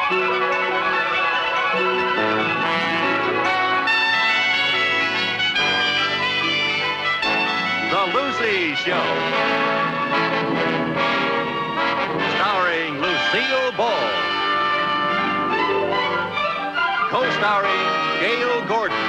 The Lucy Show. Starring Lucille Ball. Co-starring Gail Gordon.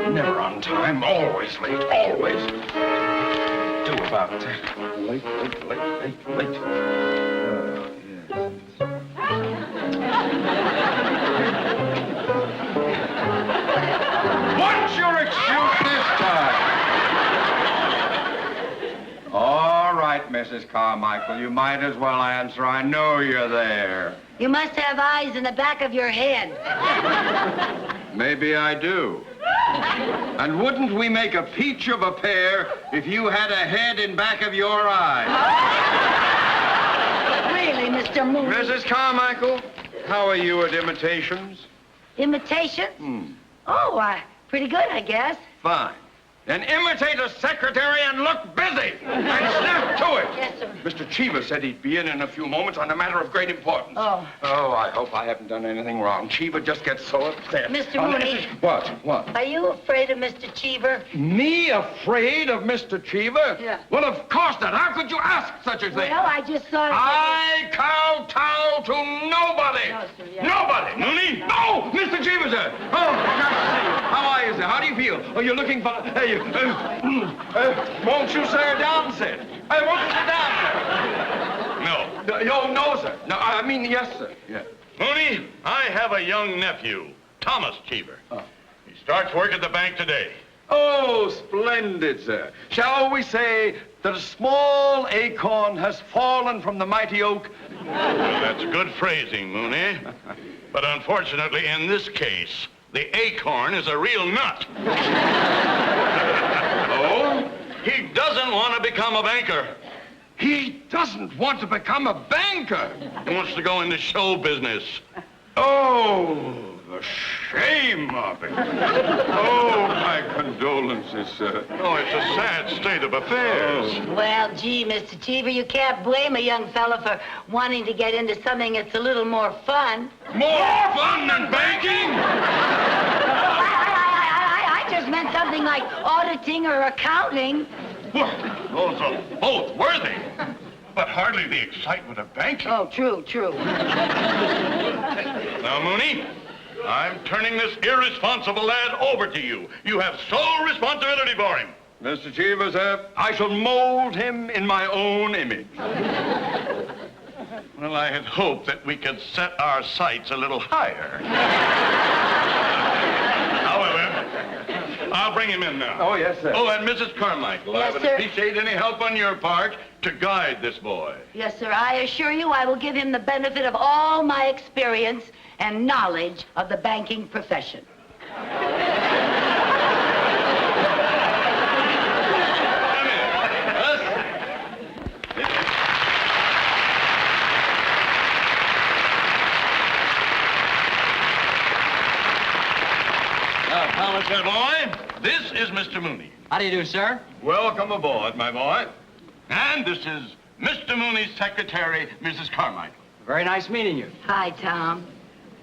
Never on time, always late, always. Do about that. Late. What's your excuse this time? All right, Mrs. Carmichael, you might as well answer. I know you're there. You must have eyes in the back of your head. Maybe I do. And wouldn't we make a peach of a pair if you had a head in back of your eye? Really, Mr. Moon? Mrs. Carmichael, how are you at imitations? Imitation? Oh, pretty good, I guess. Fine. Then imitate a secretary and look busy. And snap to it. Yes, sir. Mr. Cheever said he'd be in a few moments on a matter of great importance. Oh. Oh, I hope I haven't done anything wrong. Cheever just gets so upset. Mr. Mooney. What? Are you afraid of Mr. Cheever? Me afraid of Mr. Cheever? Yeah. Well, of course not. How could you ask such a thing? Well, I just thought... I kowtow to nobody. No, sir, yeah. Nobody. Mooney? No, Mr. Cheever, sir. Oh, nice to see you. How are you, sir? How do you feel? Oh, you're looking for... won't you sit down, sir? Won't you sit down, sir? No, sir. No, I mean, yes, sir. Yeah. Mooney, I have a young nephew, Thomas Cheever. Oh. He starts work at the bank today. Oh, splendid, sir. Shall we say that a small acorn has fallen from the mighty oak? Well, that's good phrasing, Mooney. But unfortunately, in this case, the acorn is a real nut. Oh? He doesn't want to become a banker. He doesn't want to become a banker. He wants to go into show business. Oh, the shame of it. Oh, my condolences, sir. Oh, it's a sad state of affairs. Well, gee, Mr. Cheever, you can't blame a young fella for wanting to get into something that's a little more fun. More fun than banking? I just meant something like auditing or accounting. Well, those are both worthy, but hardly the excitement of banking. Oh, true. Now, Mooney, I'm turning this irresponsible lad over to you. You have sole responsibility for him. Mr. Cheever, sir, I shall mold him in my own image. Well, I had hoped that we could set our sights a little higher. However, I'll bring him in now. Oh, yes, sir. Oh, and Mrs. Carmichael, Yes, I would sir. appreciate any help on your part to guide this boy. Yes, sir, I assure you I will give him the benefit of all my experience and knowledge of the banking profession. Now, Thomas, my boy, this is Mr. Mooney. How do you do, sir? Welcome aboard, my boy. And this is Mr. Mooney's secretary, Mrs. Carmichael. Very nice meeting you. Hi, Tom.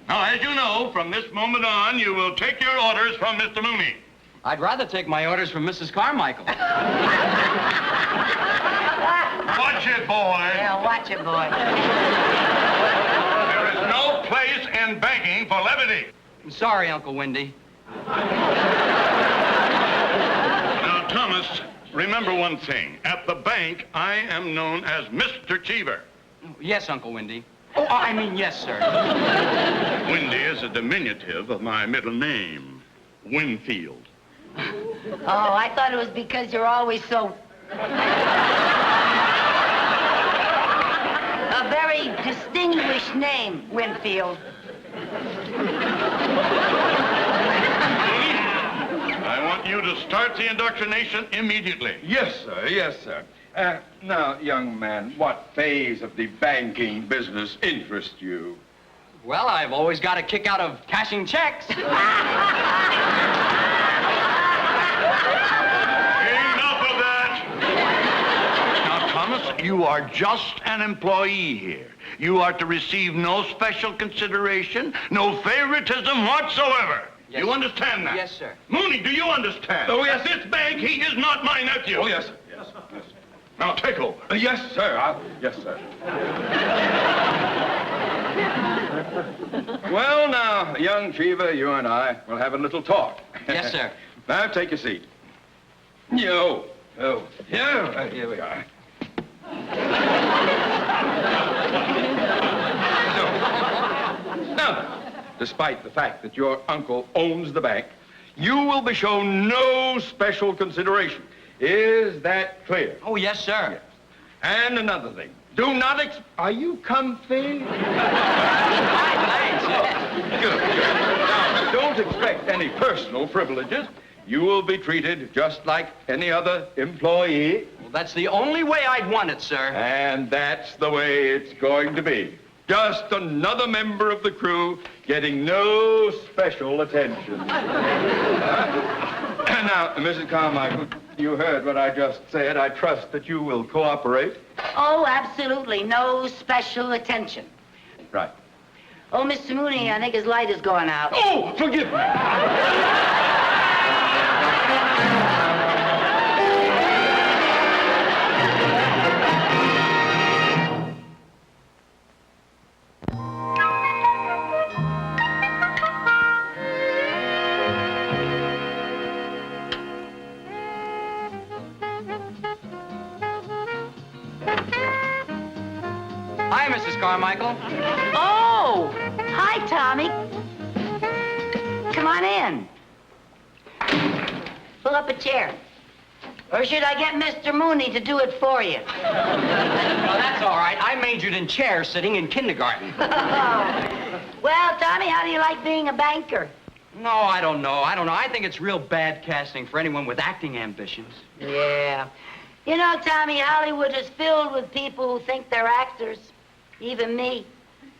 Now, as you know, from this moment on, you will take your orders from Mr. Mooney. I'd rather take my orders from Mrs. Carmichael. Watch it, boy. Yeah, watch it, boy. There is no place in banking for levity. I'm sorry, Uncle Wendy. Now, Thomas, remember one thing. At the bank, I am known as Mr. Cheever. Yes, Uncle Wendy. Oh, I mean, yes, sir. Wendy is a diminutive of my middle name, Winfield. Oh, I thought it was because you're always so... a very distinguished name, Winfield. I want you to start the indoctrination immediately. Yes, sir. Yes, sir. Now, young man, what phase of the banking business interests you? Well, I've always got a kick out of cashing checks. Enough of that! Now, Thomas, you are just an employee here. You are to receive no special consideration, no favoritism whatsoever. Yes, You sir. understand that? Yes, sir. Mooney, do you understand? Oh, yes. At this bank, he is not my nephew. Oh, yes, sir. Yes, yes. Now, take over. Yes, sir. Yes, sir. Well, now, young Cheever, you and I will have a little talk. Yes, sir. Now, take a seat. Yo. Oh. Yeah, here we are. Now, despite the fact that your uncle owns the bank, you will be shown no special consideration. Is that clear? Oh, yes, sir. Yes. And another thing, do not Are you comfy? Thanks. Good, good. Now, don't expect any personal privileges. You will be treated just like any other employee. Well, that's the only way I'd want it, sir. And that's the way it's going to be. Just another member of the crew getting no special attention. Now, Mrs. Carmichael, you heard what I just said. I trust that you will cooperate. Oh, absolutely. No special attention. Right. Oh, Mr. Mooney, I think his light is going out. Oh, forgive me. Hi, Mrs. Carmichael. Oh, hi, Tommy. Come on in. Pull up a chair. Or should I get Mr. Mooney to do it for you? No, that's all right. I majored in chair sitting in kindergarten. Well, Tommy, how do you like being a banker? No, I don't know. I think it's real bad casting for anyone with acting ambitions. Yeah. You know, Tommy, Hollywood is filled with people who think they're actors. Even me.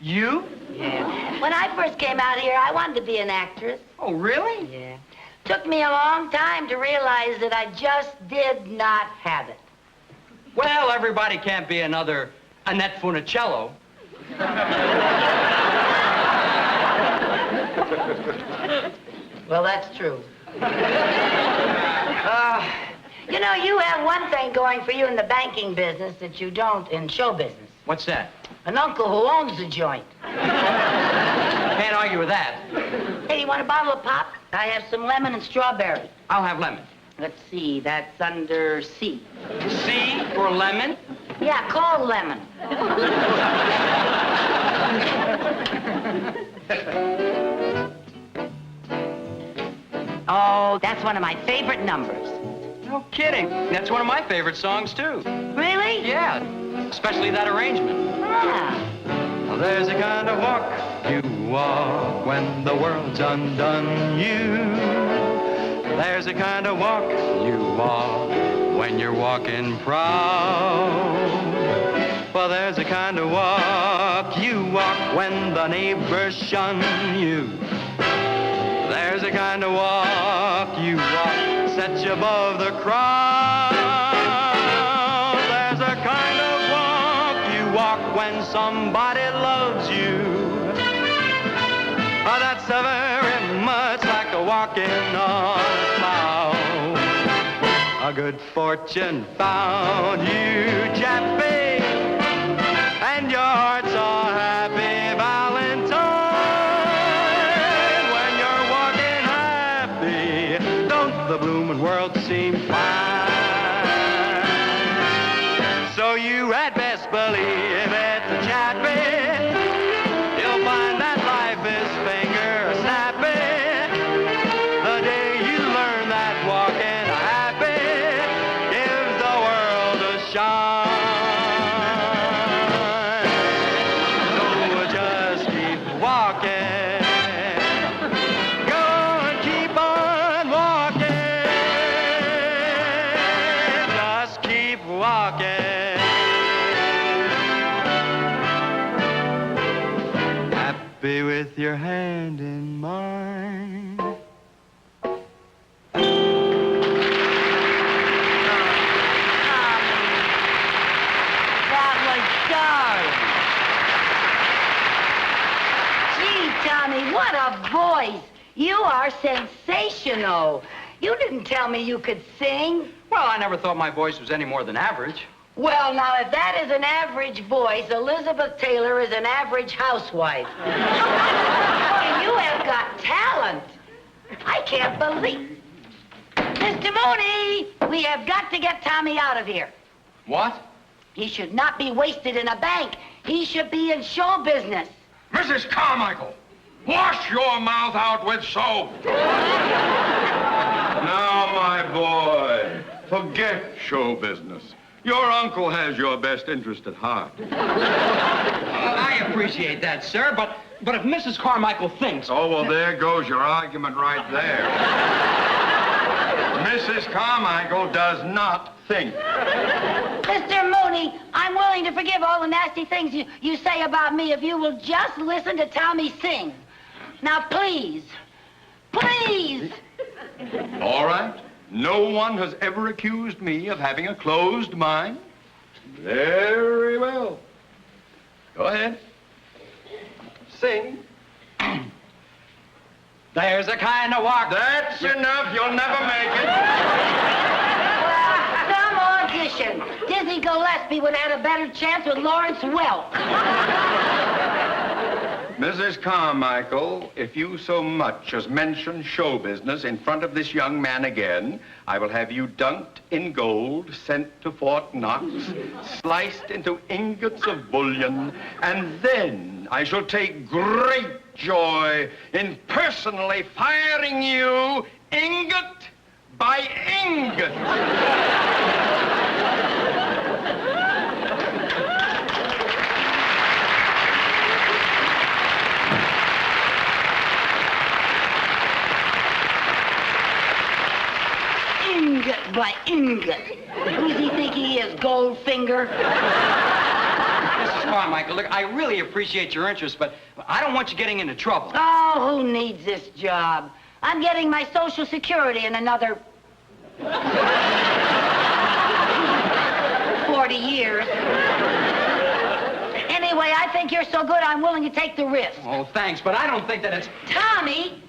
You? Yeah. When I first came out here, I wanted to be an actress. Oh, really? Yeah. Took me a long time to realize that I just did not have it. Well, everybody can't be another Annette Funicello. Well, that's true. You know, you have one thing going for you in the banking business that you don't in show business. What's that? An uncle who owns the joint. Can't argue with that. Hey, you want a bottle of pop? I have some lemon and strawberry. I'll have lemon. Let's see, that's under C. C for lemon? Yeah, call lemon. Oh, that's one of my favorite numbers. No kidding. That's one of my favorite songs, too. Really? Yeah, especially that arrangement. Yeah. Well, there's a kind of walk you walk when the world's undone you. There's a kind of walk you walk when you're walking proud. Well, there's a kind of walk you walk when the neighbors shun you. There's a kind of walk you walk sets you above the crowd. There's a kind of walk you walk when somebody loves you. Oh, that's very much like a walking on a cloud. A good fortune found you, Chappie, and your heart's a happy Valentine. When you're walking happy, don't the blooming world seem fine? So you had best believe it, Chappie. You'll find that life is finger snappy. The day you learn that walking happy gives the world a shine. happy with your hand in mine. Tommy, what a voice. You are sensational. You didn't tell me you could sing. Well, I never thought my voice was any more than average. Well, now, if that is an average voice, Elizabeth Taylor is an average housewife. And you have got talent. I can't believe. Mr. Mooney, we have got to get Tommy out of here. What? He should not be wasted in a bank. He should be in show business. Mrs. Carmichael, wash your mouth out with soap. Now, my boy, forget show business. Your uncle has your best interest at heart. I appreciate that, sir, but if Mrs. Carmichael thinks... Oh, well, there goes your argument right there. Mrs. Carmichael does not think. Mr. Mooney, I'm willing to forgive all the nasty things you say about me if you will just listen to Tommy sing. Now, please, please. All right. No one has ever accused me of having a closed mind. Very well. Go ahead. Sing. There's a kind of walk... That's enough. You'll never make it. Some audition. Dizzy Gillespie would have had a better chance with Lawrence Welk. Mrs. Carmichael, if you so much as mention show business in front of this young man again, I will have you dunked in gold, sent to Fort Knox, sliced into ingots of bullion, and then I shall take great joy in personally firing you ingot by ingot. Ingot by ingot. Who does he think he is, Goldfinger? Mrs. Carmichael, look, I really appreciate your interest, but I don't want you getting into trouble. Oh, who needs this job? I'm getting my Social Security in another 40 years. Anyway, I think you're so good, I'm willing to take the risk. Oh, thanks, but I don't think that it's... Tommy,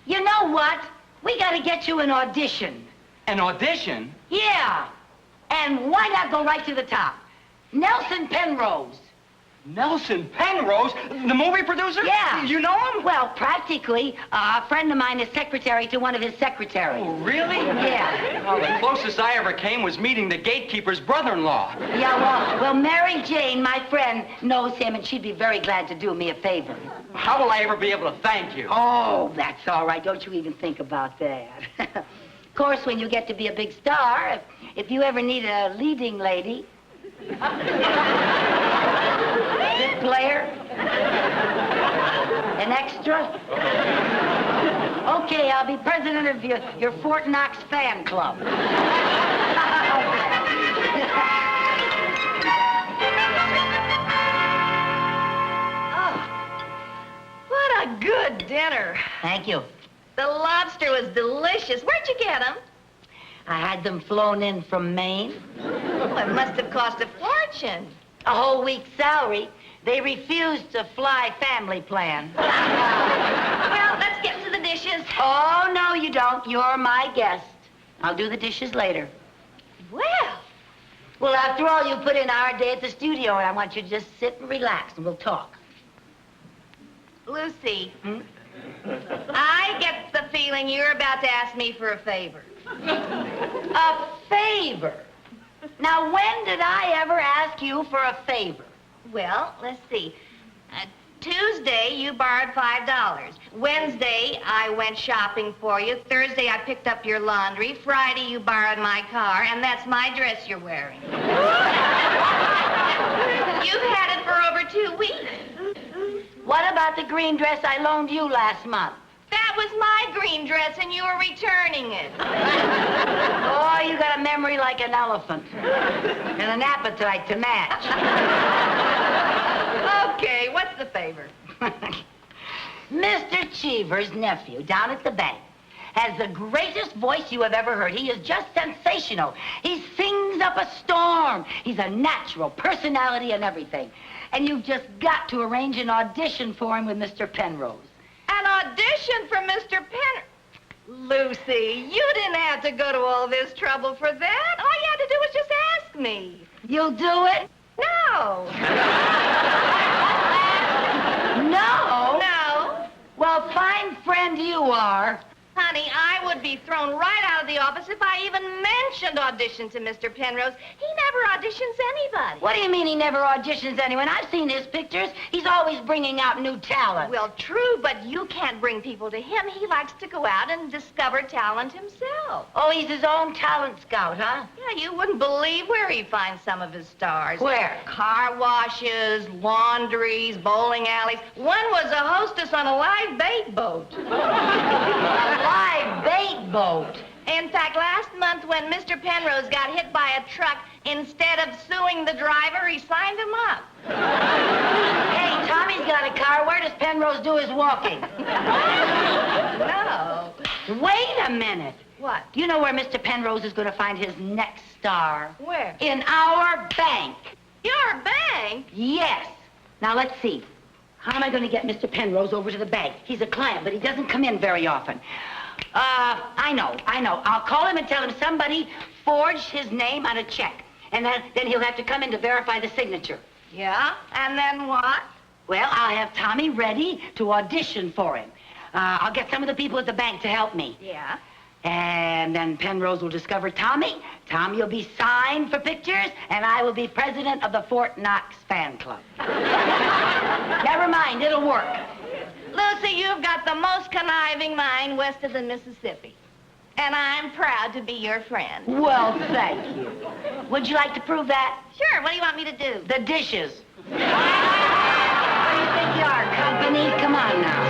you know what? We got to get you an audition. An audition? Yeah. And why not go right to the top? Nelson Penrose. Nelson Penrose? The movie producer? Yeah. You know him? Well, practically. A friend of mine is secretary to one of his secretaries. Oh, really? Yeah. Well, the closest I ever came was meeting the gatekeeper's brother-in-law. Yeah, well, Mary Jane, my friend, knows him, and she'd be very glad to do me a favor. How will I ever be able to thank you? Oh, that's all right. Don't you even think about that. Of course, when you get to be a big star, if you ever need a leading lady, good player, an extra. Okay, I'll be president of your Fort Knox fan club. Oh, what a good dinner. Thank you. The lobster was delicious. Where'd you get them? I had them flown in from Maine. Oh, it must have cost a fortune. A whole week's salary. They refused to fly family plan. Well, let's get to the dishes. Oh, no, you don't. You're my guest. I'll do the dishes later. Well, after all, you put in our day at the studio, and I want you to just sit and relax, and we'll talk. Lucy, I get the feeling you're about to ask me for a favor. A favor? Now, when did I ever ask you for a favor? Well, let's see. Tuesday, you borrowed $5. Wednesday, I went shopping for you. Thursday, I picked up your laundry. Friday, you borrowed my car, and that's my dress you're wearing. You've had it for over 2 weeks. What about the green dress I loaned you last month? That was my green dress, and you were returning it. Oh, you got a memory like an elephant. And an appetite to match. Okay, what's the favor? Cheever's nephew down at the bank has the greatest voice you have ever heard. He is just sensational. He sings up a storm. He's a natural personality and everything. And you've just got to arrange an audition for him with Mr. Penrose. An audition for Mr. Penrose? Lucy, you didn't have to go to all this trouble for that. All you had to do was just ask me. You'll do it? No. No? No. Well, fine friend you are. Honey, I would be thrown right out of the office if I even mentioned audition to Mr. Penrose. He never auditions anybody. What do you mean he never auditions anyone? I've seen his pictures. He's always bringing out new talent. Well, true, but you can't bring people to him. He likes to go out and discover talent himself. Oh, he's his own talent scout, huh? Yeah, you wouldn't believe where he finds some of his stars. Where? Car washes, laundries, bowling alleys. One was a hostess on a live bait boat. A live bait boat. In fact, last month when Mr. Penrose got hit by a truck, instead of suing the driver, he signed him up. Hey, Tommy's got a car. Where does Penrose do his walking? No. Wait a minute. What? Do you know where Mr. Penrose is going to find his next star? Where? In our bank. Your bank? Yes. Now, let's see. How am I going to get Mr. Penrose over to the bank? He's a client, but he doesn't come in very often. I know. I'll call him and tell him somebody forged his name on a check. And then he'll have to come in to verify the signature. Yeah? And then what? Well, I'll have Tommy ready to audition for him. I'll get some of the people at the bank to help me. Yeah? And then Penrose will discover Tommy. Tommy will be signed for pictures, and I will be president of the Fort Knox fan club. Never mind, it'll work. Lucy, you've got the most conniving mind west of the Mississippi. And I'm proud to be your friend. Well, thank you. Would you like to prove that? Sure, what do you want me to do? The dishes. What do you think you are, company? Come on now.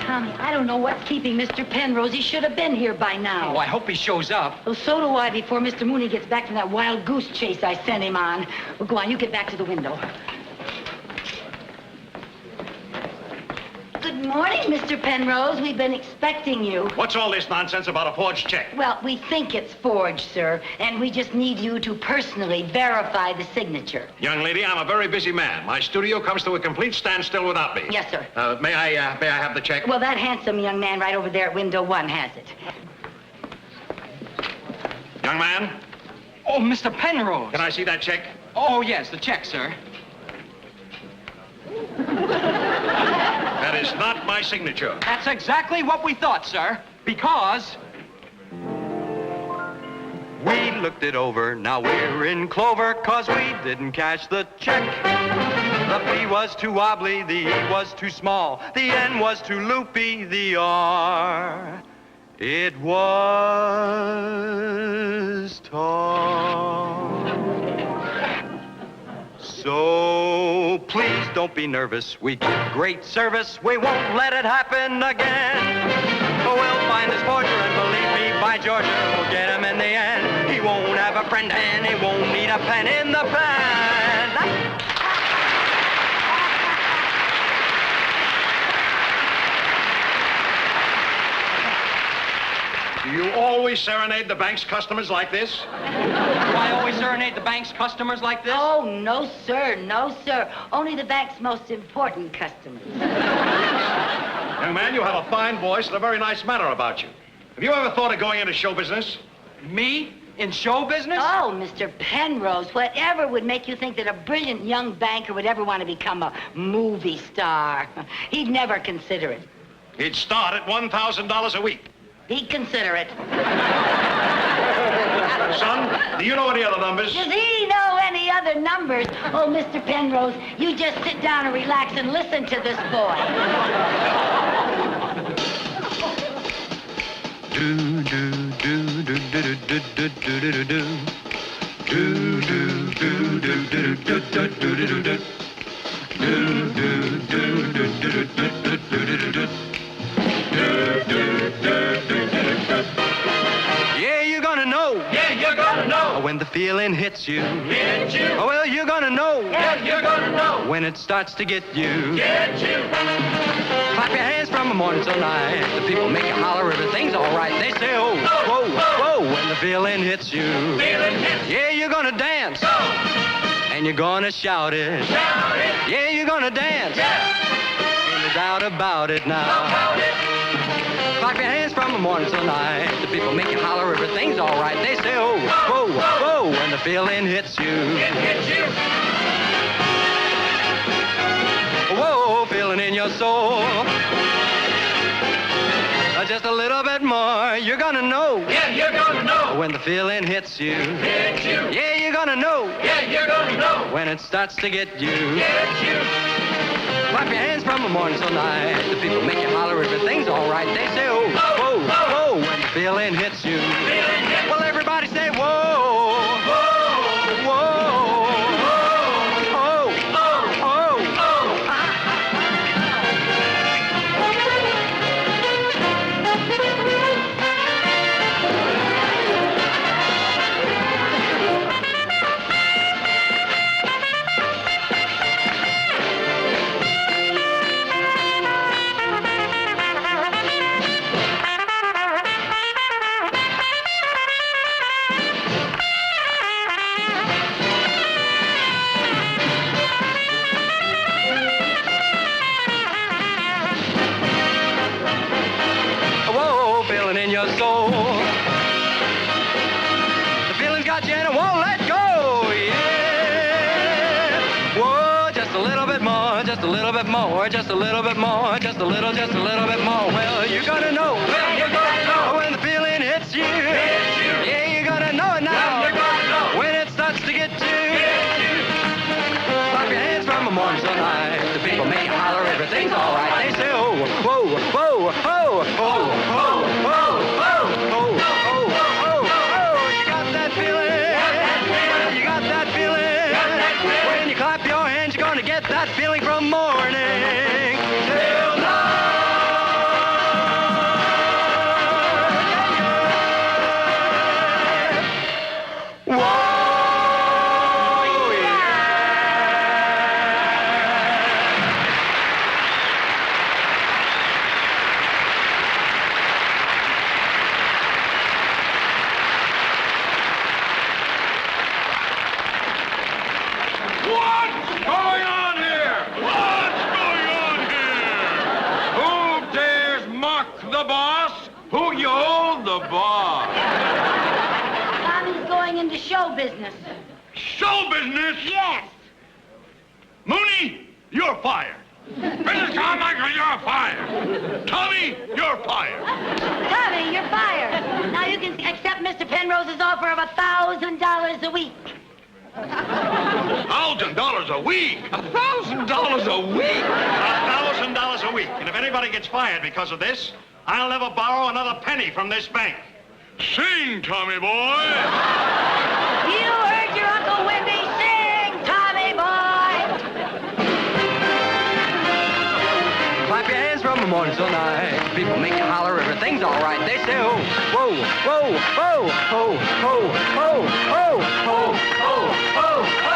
Tommy, I don't know what's keeping Mr. Penrose. He should have been here by now. Oh, I hope he shows up. Well, so do I before Mr. Mooney gets back from that wild goose chase I sent him on. Well, go on, you get back to the window. Good morning, Mr. Penrose. We've been expecting you. What's all this nonsense about a forged check? Well, we think it's forged, sir, and we just need you to personally verify the signature. Young lady, I'm a very busy man. My studio comes to a complete standstill without me. Yes, sir. May I have the check? Well, that handsome young man right over there at window 1 has it. Young man, Oh, Mr. Penrose. can I see that check? Oh, yes, the check, sir. That is not my signature. That's exactly what we thought, sir. Because... We looked it over, now we're in clover, 'cause we didn't cash the check. The P was too wobbly, the E was too small, the N was too loopy, the R, it was tall. So please don't be nervous, we give great service, we won't let it happen again. We'll find this forger, and believe me, by Georgia, we'll get him in the end. He won't have a friend, and he won't need a pen in the pen. Do you always serenade the bank's customers like this? Do I always serenade the bank's customers like this? Oh, no, sir. No, sir. Only the bank's most important customers. Young man, you have a fine voice and a very nice manner about you. Have you ever thought of going into show business? Me? In show business? Oh, Mr. Penrose, whatever would make you think that a brilliant young banker would ever want to become a movie star? He'd never consider it. He'd start at $1,000 a week. He'd consider it. Son, do you know any other numbers? Does he know any other numbers? Oh, Mr. Penrose, you just sit down and relax and listen to this boy. Do do do do do do do do do do do. Do do do do do do do do do do do. Do do do do do do do do do do. Yeah, you're gonna know when the feeling hits you. Hit you. Oh, well, you're gonna know. Yeah, you're gonna know. When it starts to get you. Get you. Clap your hands from the morning till night. The people make you holler, everything's all right. They say, oh, whoa, whoa, when the feeling hits you. Feeling hits. Yeah, you're gonna dance. Go. And you're gonna shout it. Shout it. Yeah, you're gonna dance. Yeah. Ain't no doubt about it now. About it. Clap your hands from the morning till night. The people make you holler, everything's all right. They say, oh, whoa, whoa, when the feeling hits you. It hits you. Whoa, feeling in your soul. Just a little bit more, you're gonna know. Yeah, you're gonna know. When the feeling hits you. Hit you. Yeah, you're gonna know. Yeah, you're gonna know. When it starts to get you. Get you. Clap your hands from the morning till night. The people make you holler, everything's all right. They say, oh, whoa, whoa, when the feeling hits you. Feeling hits. Well, everybody say, whoa, Whoa. whoa, oh, oh, oh. Whoa, feeling in your soul. The feeling's got you and it won't let go, yeah. Whoa, just a little bit more, just a little bit more, just a little bit more, just a little bit more. Well, you're gonna know. Yeah, you're gonna know. When the feeling hits you. Hits you. Yeah, you're gonna know it now. Yeah, you're gonna know. When it starts to get you. Get you. Clap your hands from the morning till night. The people make you holler, everything's all right. They say, oh, whoa, whoa, whoa, whoa, whoa, whoa, whoa, whoa, whoa, you got that feeling. You got that feeling. When you clap your hands, you're gonna get that feeling from morning till night. Whoa, yeah. What's going on here? What's going on here? Who dares mock the boss? Who you hold the boss? Tommy's going into show business. Show business? Yes. Mooney, you're fired. Mrs. Carmichael, you're fired. Tommy, you're fired. Tommy, you're fired. Now you can accept Mr. Penrose's offer of $1,000 a week. $1,000 a week? $1,000 a week? $1,000 a week. And if anybody gets fired because of this, I'll never borrow another penny from this bank. Sing, Tommy boy. You heard your Uncle Wendy sing, Tommy boy. Clap your hands from the morning till night. People make you holler, everything's all right. They say, oh, whoa, whoa, whoa, ho, ho, ho, ho, ho, ho, ho, ho.